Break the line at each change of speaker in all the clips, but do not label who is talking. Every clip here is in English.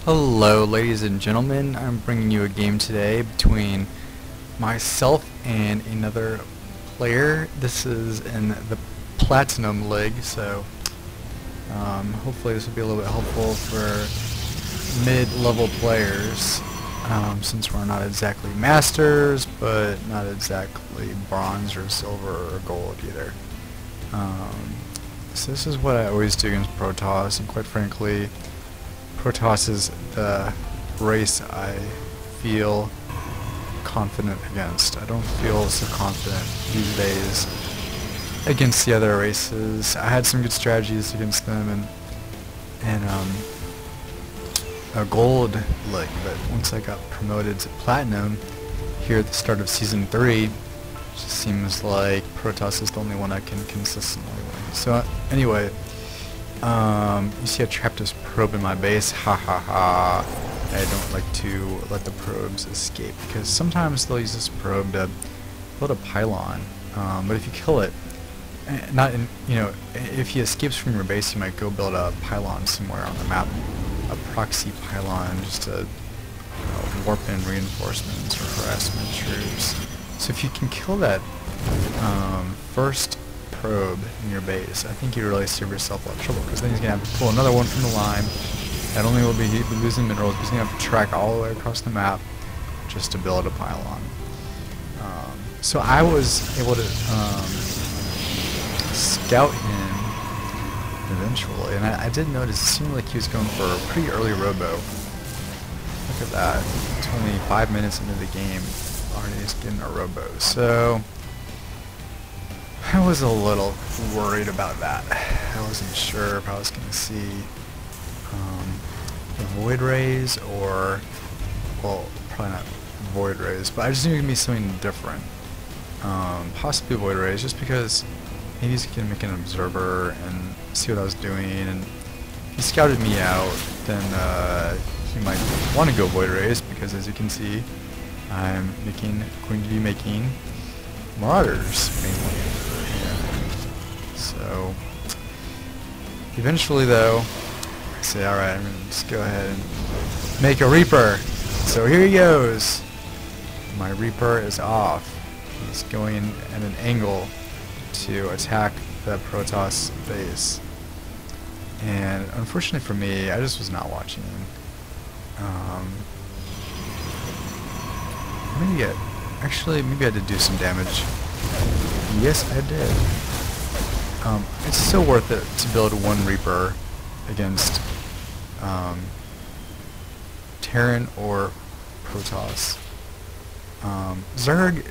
Hello ladies and gentlemen, I'm bringing you a game today between myself and another player. This is in the Platinum League, so hopefully this will be a little bit helpful for mid-level players, since we're not exactly masters, but not exactly bronze or silver or gold either. So this is what I always do against Protoss, and quite frankly Protoss is the race I feel confident against. I don't feel so confident these days against the other races. I had some good strategies against them and a gold league, but once I got promoted to platinum here at the start of season 3, it just seems like Protoss is the only one I can consistently win. So anyway, you see I trapped this probe in my base. Ha ha ha. I don't like to let the probes escape because sometimes they'll use this probe to build a pylon. But if you kill it, if he escapes from your base, you might go build a pylon somewhere on the map, a proxy pylon, just to warp in reinforcements or harassment troops. So if you can kill that first probe in your base, I think you really save yourself a lot of trouble, because then he's going to have to pull another one from the line. Not only will he'll be losing minerals, but he's going to have to track all the way across the map just to build a pylon. So I was able to scout him eventually, and I did notice it seemed like he was going for a pretty early robo. Look at that. It's only 5 minutes into the game, already he's getting a robo. So I was a little worried about that. I wasn't sure if I was going to see the void rays or, well, probably not void rays, but I just knew it was going to be something different. Possibly void rays, just because maybe he's going to make an observer and see what I was doing, and if he scouted me out, then he might want to go void rays, because as you can see, I'm going to be making marauders mainly. So eventually though, I say, alright, I'm going to just go ahead and make a Reaper. So here he goes. My Reaper is off. He's going at an angle to attack the Protoss base. And unfortunately for me, I just was not watching. Maybe I did do some damage. Yes, I did. It's still worth it to build one Reaper against Terran or Protoss. Zerg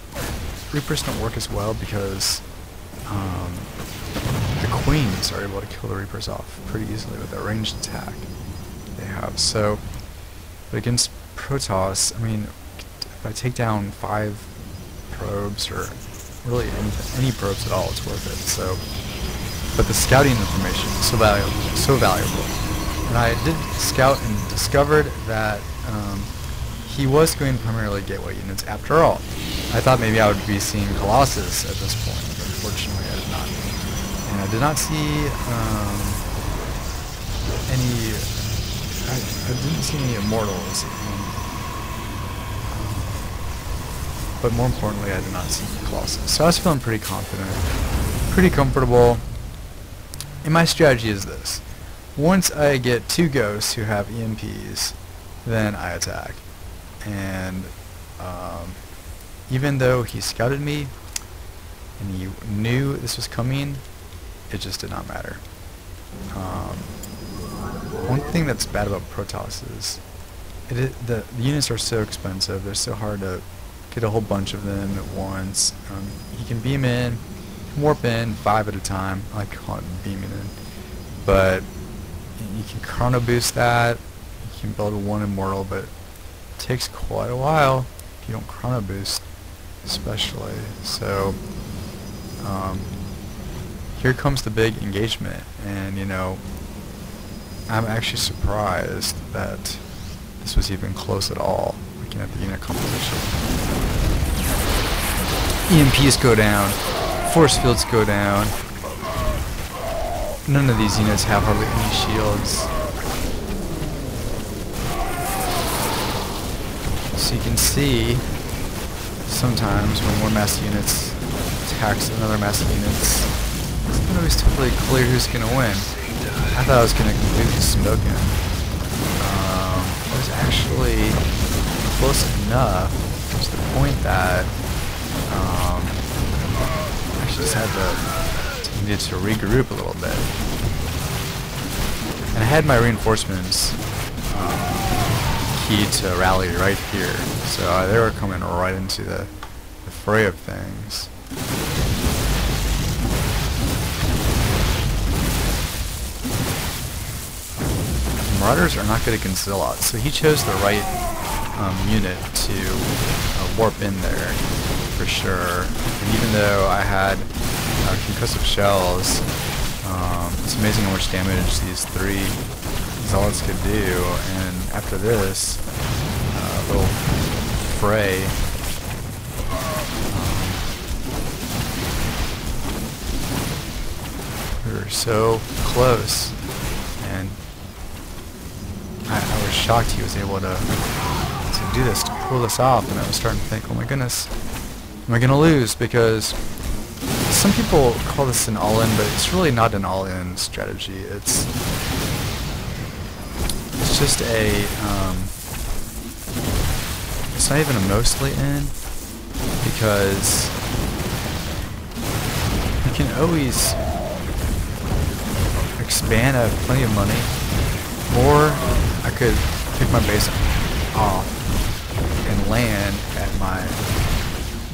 Reapers don't work as well because the Queens are able to kill the Reapers off pretty easily with their ranged attack they have. So, but against Protoss, I mean, if I take down 5 probes or really any probes at all, it's worth it. So. But the scouting information is so valuable. And I did scout and discovered that he was going primarily gateway units after all. I thought maybe I would be seeing Colossus at this point, but unfortunately I did not. And I did not see I didn't see any Immortals. But more importantly, I did not see Colossus. So I was feeling pretty confident, pretty comfortable. And my strategy is this: once I get 2 ghosts who have EMPs, then I attack. And even though he scouted me and he knew this was coming, it just did not matter. One thing that's bad about Protoss is the units are so expensive. They're so hard to get a whole bunch of them at once. He can beam in, warp in 5 at a time. I like to call it beaming in, but you can chrono boost that. You can build 1 immortal, but it takes quite a while if you don't chrono boost, especially. So here comes the big engagement, and I'm actually surprised that this was even close at all, looking at the unit composition. EMPs go down, force fields go down. None of these units have hardly any shields. So you can see sometimes when one mass units attacks another mass units, it's not always totally clear who's going to win. I thought I was going to completely smoke him. It was actually close enough to the point that I just had needed to regroup a little bit. And I had my reinforcements key to rally right here, so they were coming right into the fray of things. Marauders are not good against Zealots, so he chose the right unit to warp in there for sure. And even though I had concussive shells, it's amazing how much damage these 3 Zealots could do. And after this little fray, we were so close, and I was shocked he was able to do this, to pull this off, and I was starting to think, oh my goodness, am I going to lose? Because some people call this an all-in, but it's really not an all-in strategy. It's just a, it's not even a mostly in, because you can always expand. I have plenty of money, or I could pick my base off and land at my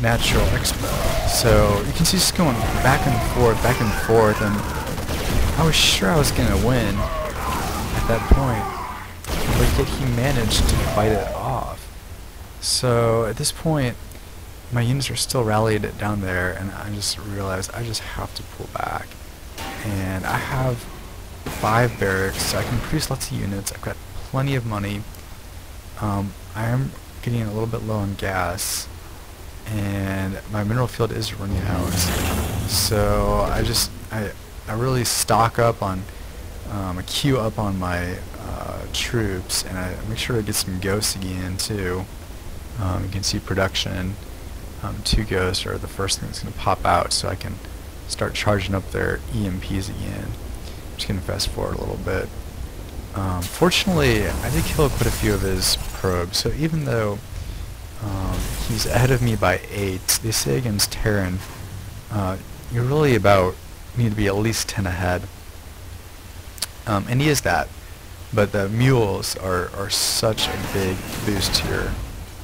natural expo. So you can see just going back and forth, and I was sure I was going to win at that point, but yet he managed to fight it off. So at this point, my units are still rallied down there, and I just realized I just have to pull back. And I have 5 barracks, so I can produce lots of units. I've got plenty of money. I am getting a little bit low on gas, and my mineral field is running out. So I really stock up on, I queue up on my troops, and I make sure to get some ghosts again too. You can see production. 2 ghosts are the first thing that's going to pop out, so I can start charging up their EMPs again. I'm just going to fast forward a little bit. Fortunately, I did kill quite a few of his probes, so even though he's ahead of me by 8, they say against Terran, you're really need to be at least 10 ahead. And he is that, but the mules are such a big boost to your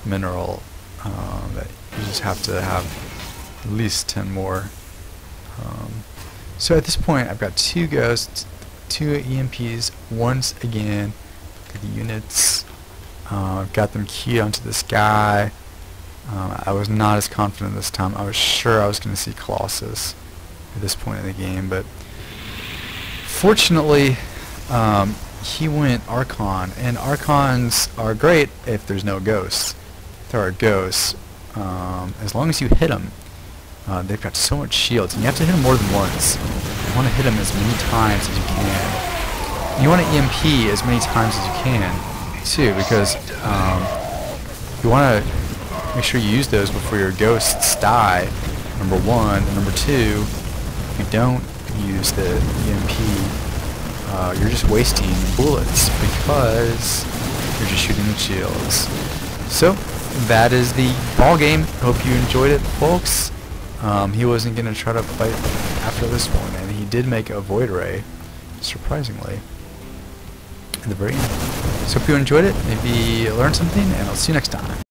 mineral that you just have to have at least 10 more. So at this point, I've got 2 ghosts, 2 EMPs, once again. Look at the units. I've got them keyed onto this guy. I was not as confident this time. I was sure I was going to see Colossus at this point in the game, but fortunately, he went Archon, and Archons are great if there's no ghosts. If there are ghosts, as long as you hit them, they've got so much shields, and you have to hit them more than once. You want to hit them as many times as you can. You want to EMP as many times as you can, too, because you want to make sure you use those before your ghosts die, number 1. And number 2, if you don't use the EMP, you're just wasting bullets because you're just shooting the shields. So, that is the ball game. Hope you enjoyed it, folks. He wasn't going to try to fight after this one, and he did make a Void Ray, surprisingly, at the very end. So hope you enjoyed it, maybe learned something, and I'll see you next time.